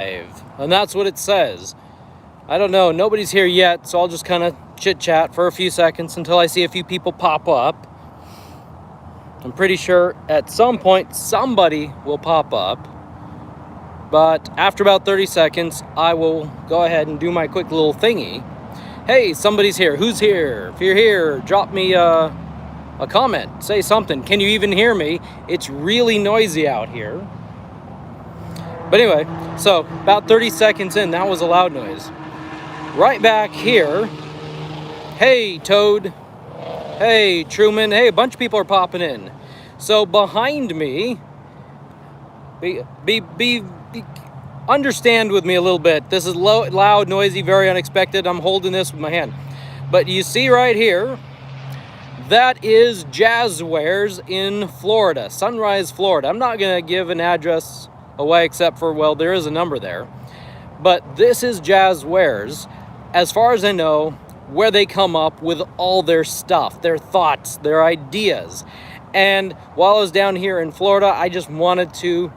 And that's what it says. I don't know, nobody's here yet, so I'll just kind of chit-chat for a few seconds until I see a few people pop up. I'm pretty sure at some point somebody will pop up, but after about 30 seconds, I will go ahead and do my quick little thingy. Hey, somebody's here. Who's here? If you're here, drop me a comment. Say something. Can you even hear me? It's really noisy out here. But anyway, so about 30 seconds in, that was a loud noise. Right back here. Hey, Toad. Hey, Truman. Hey, a bunch of people are popping in. So behind me, understand with me a little bit. This is loud, noisy, very unexpected. I'm holding this with my hand. But you see right here, that is Jazwares in Florida, Sunrise, Florida. I'm not going to give an address away except for, well, there is a number there. But this is Jazwares, as far as I know, where they come up with all their stuff, their thoughts, their ideas. And while I was down here in Florida, I just wanted to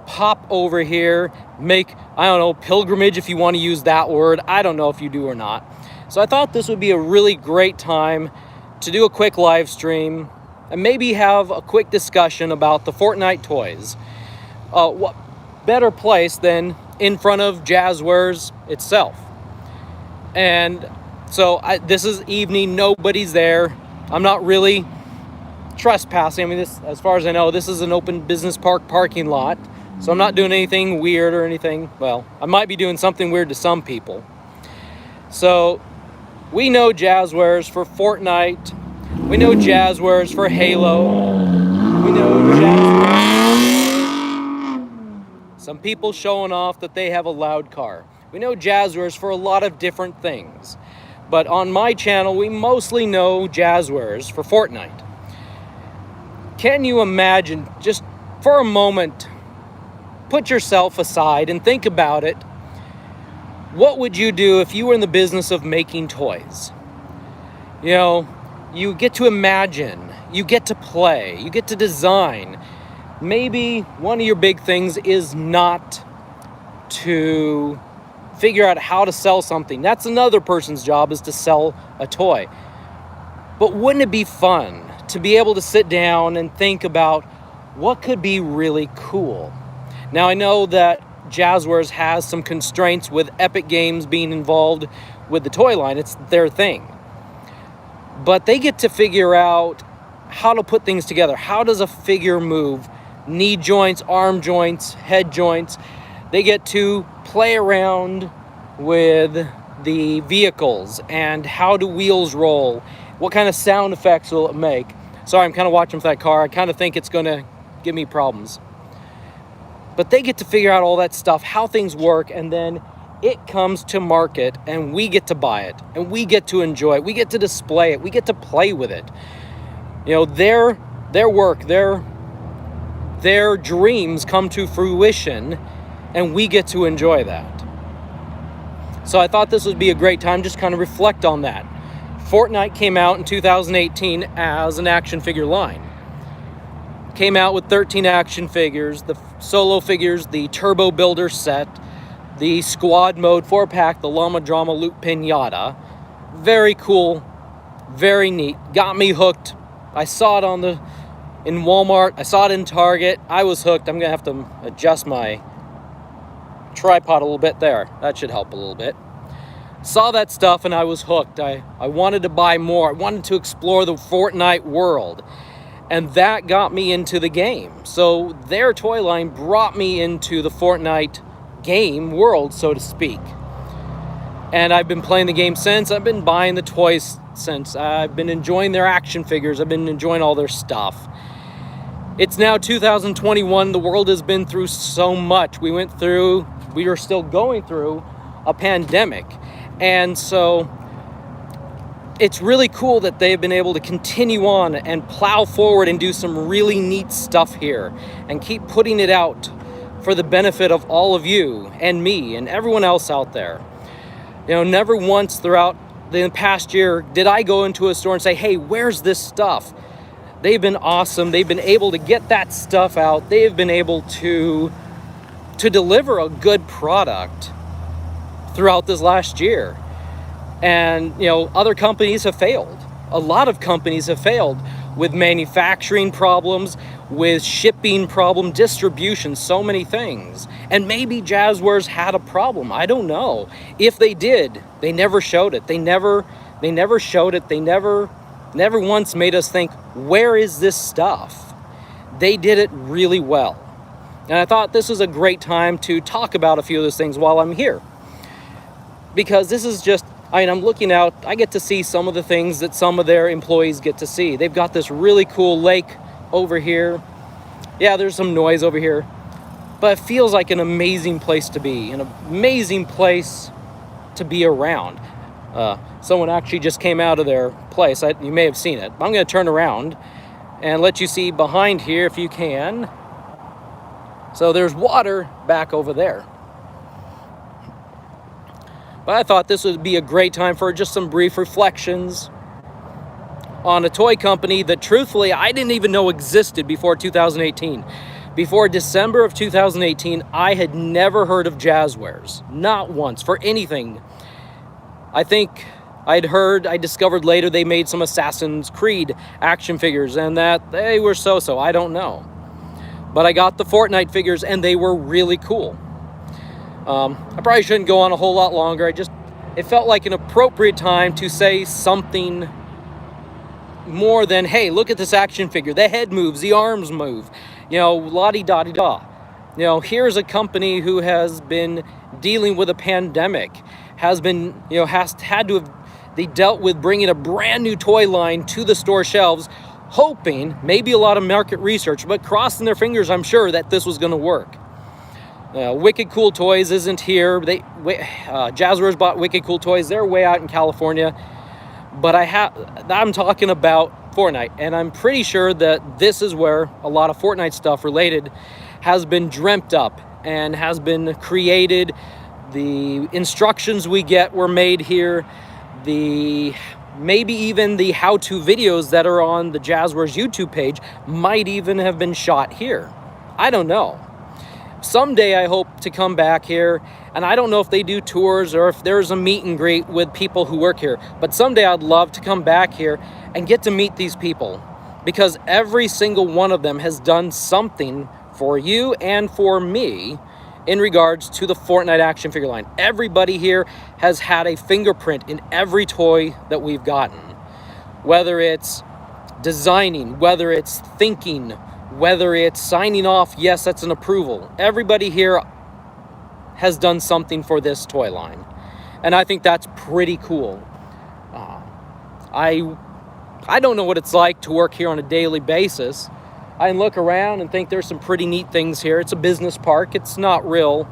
pop over here, make, I don't know, pilgrimage, if you want to use that word. I don't know if you do or not. So I thought this would be a really great time to do a quick live stream and maybe have a quick discussion about the Fortnite toys. What better place than in front of Jazwares itself? And so this is evening, nobody's there. I'm not really trespassing. I mean, this, as far as I know, this is an open business parking lot. So I'm not doing anything weird or anything. Well, I might be doing something weird to some people. So we know Jazwares for Fortnite. We know Jazwares for Halo. We know Jazwares. Some people showing off that they have a loud car. We know Jazwares for a lot of different things. But on my channel, we mostly know Jazwares for Fortnite. Can you imagine, just for a moment, put yourself aside and think about it. What would you do if you were in the business of making toys? You know, you get to imagine, you get to play, you get to design. Maybe one of your big things is not to figure out how to sell something. That's another person's job, is to sell a toy. But wouldn't it be fun to be able to sit down and think about what could be really cool? Now, I know that Jazwares has some constraints with Epic Games being involved with the toy line. It's their thing. But they get to figure out how to put things together. How does a figure move? Knee joints, arm joints, head joints. They get to play around with the vehicles and how do wheels roll? What kind of sound effects will it make? Sorry, I'm kind of watching for that car. I kind of think it's going to give me problems. But they get to figure out all that stuff, how things work, and then it comes to market and we get to buy it and we get to enjoy it. We get to display it. We get to play with it. You know, their work, their dreams come to fruition and we get to enjoy that. So I thought this would be a great time just kind of reflect on that. Fortnite came out in 2018 as an action figure line. Came out with 13 action figures, the solo figures, the Turbo Builder set, the Squad Mode 4-pack, the Llama Drama Loot Pinata. Very cool, very neat. Got me hooked. I saw it in Walmart. I saw it in Target. I was hooked. I'm going to have to adjust my tripod a little bit there. That should help a little bit. Saw that stuff and I was hooked. I wanted to buy more. I wanted to explore the Fortnite world. And that got me into the game. So their toy line brought me into the Fortnite game world, so to speak. And I've been playing the game since. I've been buying the toys since. I've been enjoying their action figures. I've been enjoying all their stuff. It's now 2021. The world has been through so much. We are still going through a pandemic. And so it's really cool that they've been able to continue on and plow forward and do some really neat stuff here and keep putting it out for the benefit of all of you and me and everyone else out there. You know, never once throughout the past year did I go into a store and say, hey, where's this stuff? They've been awesome. They've been able to get that stuff out. They've been able to to deliver a good product throughout this last year. And, you know, other companies have failed. A lot of companies have failed with manufacturing problems, with shipping problem, distribution, so many things. And maybe Jazwares had a problem. I don't know. If they did, they never showed it. They never showed it. They never once made us think, where is this stuff? They did it really well. And I thought this was a great time to talk about a few of those things while I'm here. Because this is just, I'm looking out, I get to see some of the things that some of their employees get to see. They've got this really cool lake over here. Yeah, there's some noise over here, but it feels like an amazing place to be, an amazing place to be around. Someone actually just came out of their place. You may have seen it. I'm going to turn around and let you see behind here if you can. So there's water back over there. But I thought this would be a great time for just some brief reflections on a toy company that truthfully I didn't even know existed before 2018. Before December of 2018, I had never heard of Jazwares. Not once, for anything. I think I discovered later they made some Assassin's Creed action figures and that they were so-so, I don't know. But I got the Fortnite figures and they were really cool. I probably shouldn't go on a whole lot longer. It felt like an appropriate time to say something more than, hey, look at this action figure. The head moves, the arms move, la-di-da-di-da. Here's a company who has been dealing with a pandemic, they dealt with bringing a brand new toy line to the store shelves, hoping, maybe a lot of market research, but crossing their fingers, I'm sure, that this was going to work. Wicked Cool Toys isn't here. Jazwares bought Wicked Cool Toys. They're way out in California. But I'm talking about Fortnite, and I'm pretty sure that this is where a lot of Fortnite stuff related has been dreamt up and has been created. The instructions we get were made here. Maybe even the how-to videos that are on the Jazwares YouTube page might even have been shot here. I don't know. Someday I hope to come back here, and I don't know if they do tours or if there's a meet and greet with people who work here, but someday I'd love to come back here and get to meet these people, because every single one of them has done something for you and for me in regards to the Fortnite action figure line. Everybody here has had a fingerprint in every toy that we've gotten, whether it's designing, whether it's thinking, whether it's signing off, yes, that's an approval. Everybody here has done something for this toy line. And I think that's pretty cool. I don't know what it's like to work here on a daily basis. I can look around and think there's some pretty neat things here. It's a business park. It's not real.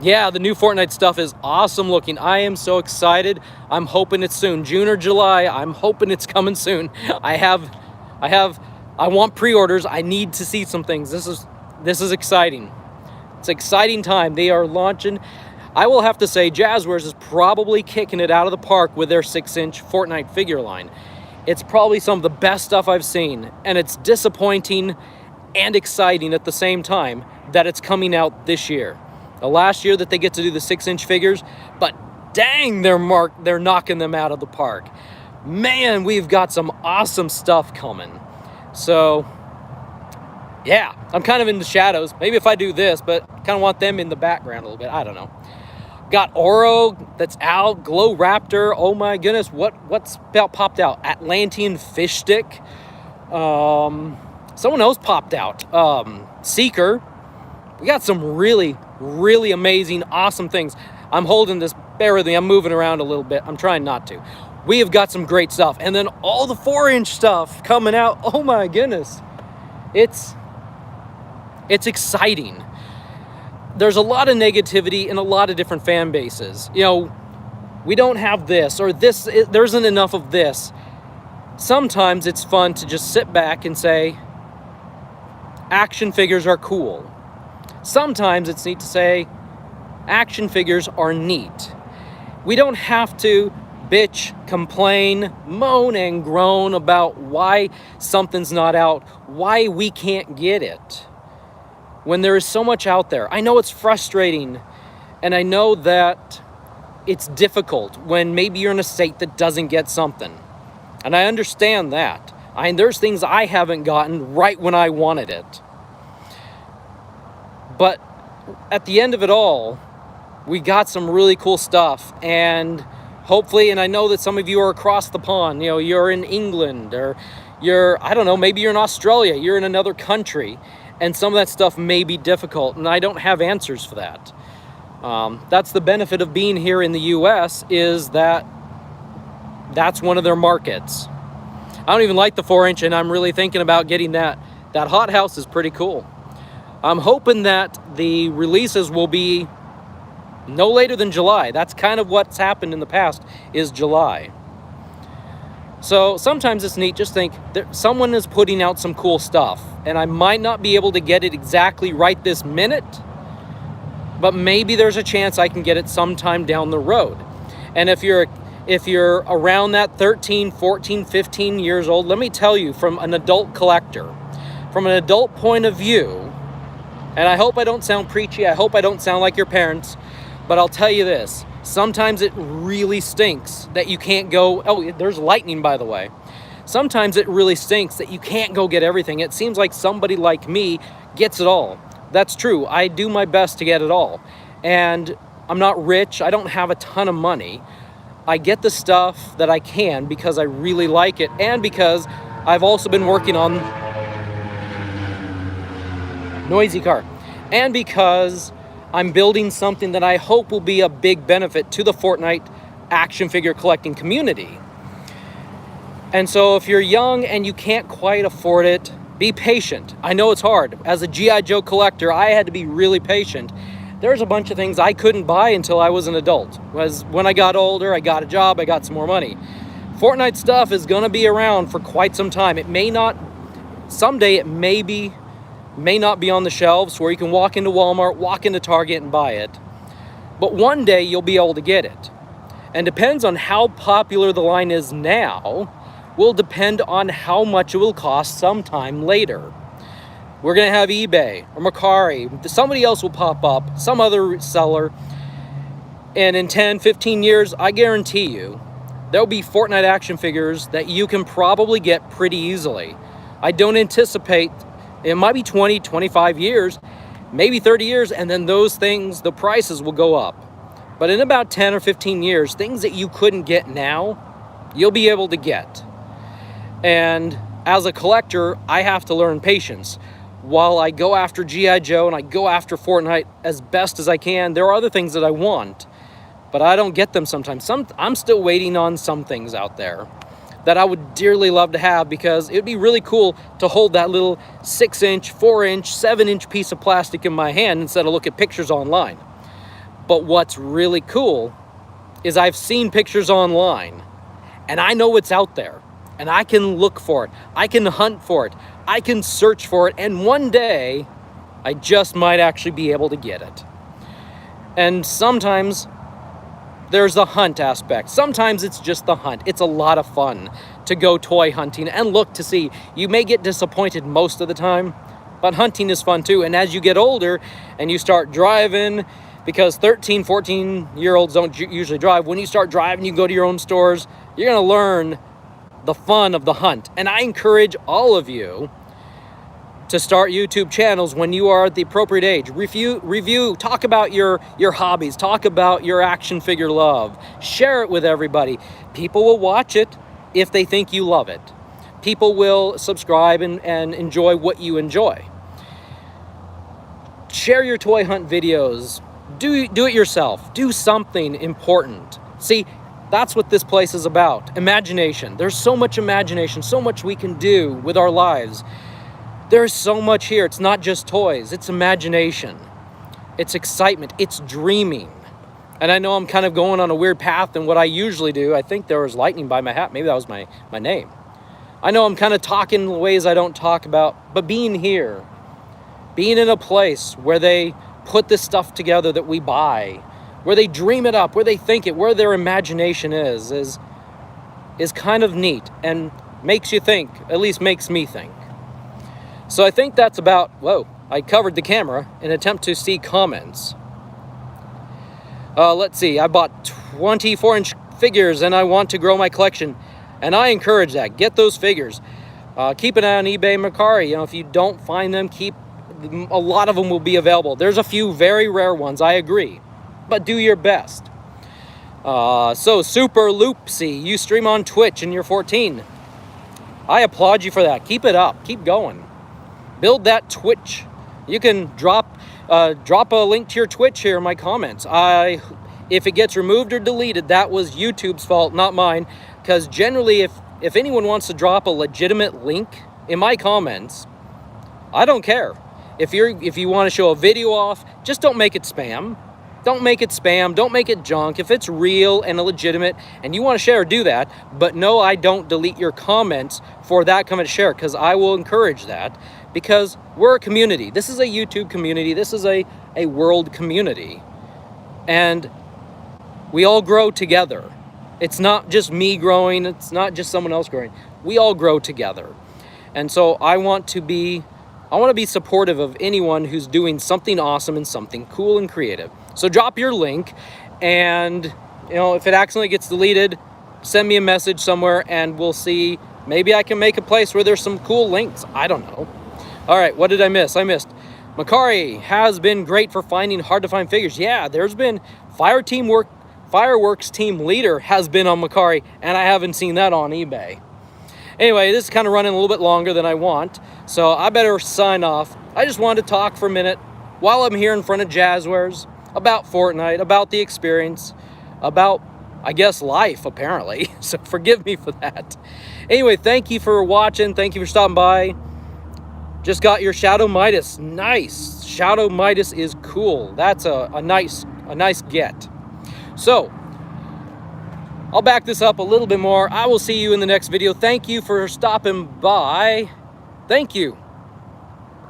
Yeah, the new Fortnite stuff is awesome looking. I am so excited. I'm hoping it's soon. June or July. I'm hoping it's coming soon. I want pre-orders. I need to see some things. This is exciting. It's an exciting time. They are launching. I will have to say Jazwares is probably kicking it out of the park with their 6-inch Fortnite figure line. It's probably some of the best stuff I've seen, and it's disappointing and exciting at the same time that it's coming out this year. The last year that they get to do the 6-inch figures, but dang, they're knocking them out of the park. Man, we've got some awesome stuff coming. So, yeah, I'm kind of in the shadows. Maybe if I do this, but kind of want them in the background a little bit. I don't know. Got Oro that's out, Glow Raptor. Oh my goodness, what's popped out? Atlantean Fish Stick. Someone else popped out. Seeker. We got some really, really amazing, awesome things. I'm holding this. Bear with me. I'm moving around a little bit. I'm trying not to. We have got some great stuff. And then all the 4-inch stuff coming out. Oh my goodness. It's exciting. There's a lot of negativity in a lot of different fan bases. We don't have this, or this, there isn't enough of this. Sometimes it's fun to just sit back and say, action figures are cool. Sometimes it's neat to say, action figures are neat. We don't have to bitch, complain, moan, and groan about why something's not out, why we can't get it. when there is so much out there. I know it's frustrating, and I know that it's difficult when maybe you're in a state that doesn't get something. And I understand that. There's things I haven't gotten right when I wanted it. But at the end of it all, we got some really cool stuff, and hopefully, and I know that some of you are across the pond, you're in England, or I don't know, maybe you're in Australia, you're in another country, and some of that stuff may be difficult, and I don't have answers for that. That's the benefit of being here in the US, is that that's one of their markets. I don't even like the 4-inch, and I'm really thinking about getting that. That hothouse is pretty cool. I'm hoping that the releases will be no later than July. That's kind of what's happened in the past, is July. So sometimes it's neat, just think that someone is putting out some cool stuff, and I might not be able to get it exactly right this minute, but maybe there's a chance I can get it sometime down the road. And if you're around that 13, 14, 15 years old, let me tell you, from an adult collector, from an adult point of view, and I hope I don't sound preachy, I hope I don't sound like your parents, but I'll tell you this, sometimes it really stinks that you can't go, oh, there's lightning, by the way. Sometimes it really stinks that you can't go get everything. It seems like somebody like me gets it all. That's true. I do my best to get it all. And I'm not rich. I don't have a ton of money. I get the stuff that I can because I really like it, and because I've also been working on noisy car, and because I'm building something that I hope will be a big benefit to the Fortnite action figure collecting community. And so if you're young and you can't quite afford it, be patient. I know it's hard. As a G.I. Joe collector, I had to be really patient. There's a bunch of things I couldn't buy until I was an adult. When I got older, I got a job, I got some more money. Fortnite stuff is going to be around for quite some time. It may not, someday it may not be on the shelves where you can walk into Walmart, walk into Target and buy it. But one day you'll be able to get it. And depends on how popular the line is now, will depend on how much it will cost sometime later. We're going to have eBay or Mercari. Somebody else will pop up, some other seller. And in 10, 15 years, I guarantee you, there'll be Fortnite action figures that you can probably get pretty easily. I don't anticipate, it might be 20, 25 years, maybe 30 years, and then those things, the prices will go up. But in about 10 or 15 years, things that you couldn't get now, you'll be able to get. And as a collector, I have to learn patience. While I go after G.I. Joe and I go after Fortnite as best as I can, there are other things that I want, but I don't get them sometimes. I'm still waiting on some things out there that I would dearly love to have, because it'd be really cool to hold that little 6-inch, 4-inch, 7-inch piece of plastic in my hand instead of look at pictures online. But what's really cool is I've seen pictures online, and I know it's out there, and I can look for it. I can hunt for it. I can search for it, and one day I just might actually be able to get it. And sometimes there's the hunt aspect. Sometimes it's just the hunt. It's a lot of fun to go toy hunting and look to see. You may get disappointed most of the time, but hunting is fun too. And as you get older and you start driving, because 13, 14-year-olds don't usually drive, when you start driving, you go to your own stores, you're going to learn the fun of the hunt. And I encourage all of you to start YouTube channels when you are at the appropriate age. Review, talk about your hobbies, talk about your action figure love, share it with everybody. People will watch it if they think you love it. People will subscribe and enjoy what you enjoy. Share your toy hunt videos. Do it yourself. Do something important. See, that's what this place is about. Imagination. There's so much imagination, so much we can do with our lives. There's so much here. It's not just toys. It's imagination. It's excitement. It's dreaming. And I know I'm kind of going on a weird path than what I usually do. I think there was lightning by my hat. Maybe that was my name. I know I'm kind of talking in ways I don't talk about, but being here, being in a place where they put this stuff together that we buy, where they dream it up, where they think it, where their imagination is kind of neat and makes you think, at least makes me think. So I think that's about, whoa, I covered the camera in an attempt to see comments. Let's see, I bought 24-inch figures and I want to grow my collection. And I encourage that. Get those figures. Keep an eye on eBay, Mercari. You know, if you don't find them, a lot of them will be available. There's a few very rare ones, I agree. But do your best. So, Super Loopsy, you stream on Twitch and you're 14. I applaud you for that. Keep it up. Keep going. Build that Twitch. You can drop a link to your Twitch here in my comments. If it gets removed or deleted, that was YouTube's fault, not mine. Because generally, if anyone wants to drop a legitimate link in my comments, I don't care. If you want to show a video off, just don't make it spam. Don't make it spam. Don't make it junk. If it's real and legitimate and you want to share, do that. But no, I don't delete your comments for that comment to share, because I will encourage that, because we're a community. This is a YouTube community. This is a world community. And we all grow together. It's not just me growing. It's not just someone else growing. We all grow together. And so I want to be supportive of anyone who's doing something awesome and something cool and creative. So drop your link, and you know, if it accidentally gets deleted, send me a message somewhere and we'll see. Maybe I can make a place where there's some cool links. I don't know. All right, what did I miss? I missed Mercari has been great for finding hard to find figures. Yeah, there's been Fireworks team leader has been on Mercari, and I haven't seen that on eBay. Anyway, this is kind of running a little bit longer than I want, so I better sign off. I just wanted to talk for a minute while I'm here in front of Jazwares about Fortnite, about the experience, about, I guess, life, apparently. So forgive me for that. Anyway, thank you for watching. Thank you for stopping by. Just got your Shadow Midas. Nice. Shadow Midas is cool. That's a nice get. So, I'll back this up a little bit more. I will see you in the next video. Thank you for stopping by. Thank you.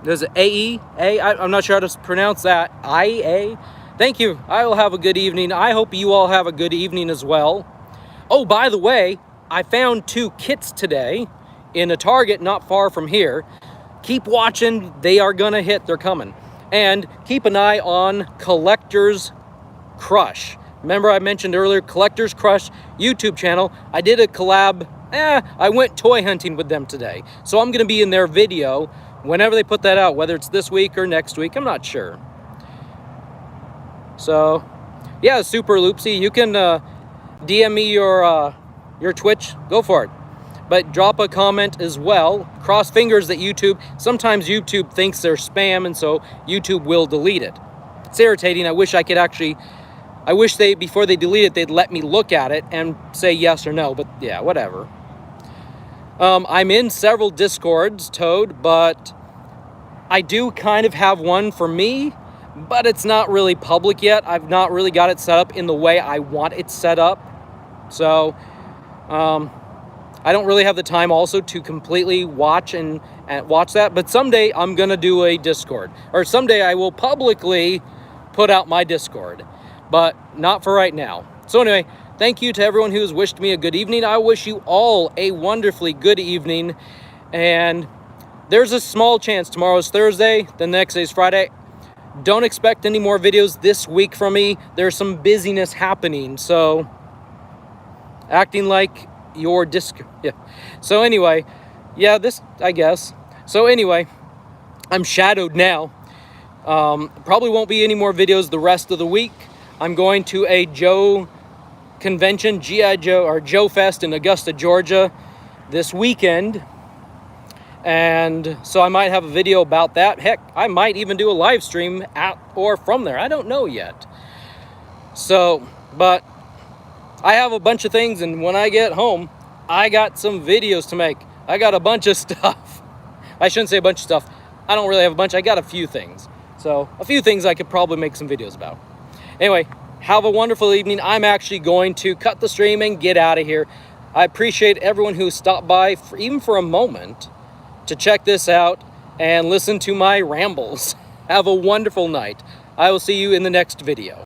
There's an A-E? I'm not sure how to pronounce that. I-A? Thank you. I will have a good evening. I hope you all have a good evening as well. Oh, by the way, I found 2 kits today in a Target not far from here. Keep watching. They are going to hit. They're coming. And keep an eye on Collector's Crush. Remember I mentioned earlier, Collector's Crush YouTube channel. I did a collab. I went toy hunting with them today. So I'm going to be in their video whenever they put that out, whether it's this week or next week. I'm not sure. So, yeah, Super Loopsy. You can DM me your Twitch. Go for it. But drop a comment as well. Cross fingers that sometimes YouTube thinks they're spam, and so YouTube will delete it. It's irritating. I wish before they delete it, they'd let me look at it and say yes or no, but yeah, whatever. I'm in several Discords, Toad, but I do kind of have one for me, but it's not really public yet. I've not really got it set up in the way I want it set up. So, I don't really have the time also to completely watch and watch that, but someday I'm going to do a Discord, or someday I will publicly put out my Discord, but not for right now. So anyway, thank you to everyone who has wished me a good evening. I wish you all a wonderfully good evening, and there's a small chance tomorrow's Thursday, the next day's Friday. Don't expect any more videos this week from me. There's some busyness happening, so acting like your yeah. So anyway, yeah, I guess. So anyway, I'm shadowed now. Probably won't be any more videos the rest of the week. I'm going to a Joe convention, G.I. Joe, or Joe Fest in Augusta, Georgia this weekend. And so I might have a video about that. Heck, I might even do a live stream at or from there. I don't know yet. So, but I have a bunch of things, and when I get home, I got some videos to make. I got a bunch of stuff. I shouldn't say a bunch of stuff. I don't really have a bunch. I got a few things. So, a few things I could probably make some videos about. Anyway, have a wonderful evening. I'm actually going to cut the stream and get out of here. I appreciate everyone who stopped by, even for a moment, to check this out and listen to my rambles. Have a wonderful night. I will see you in the next video.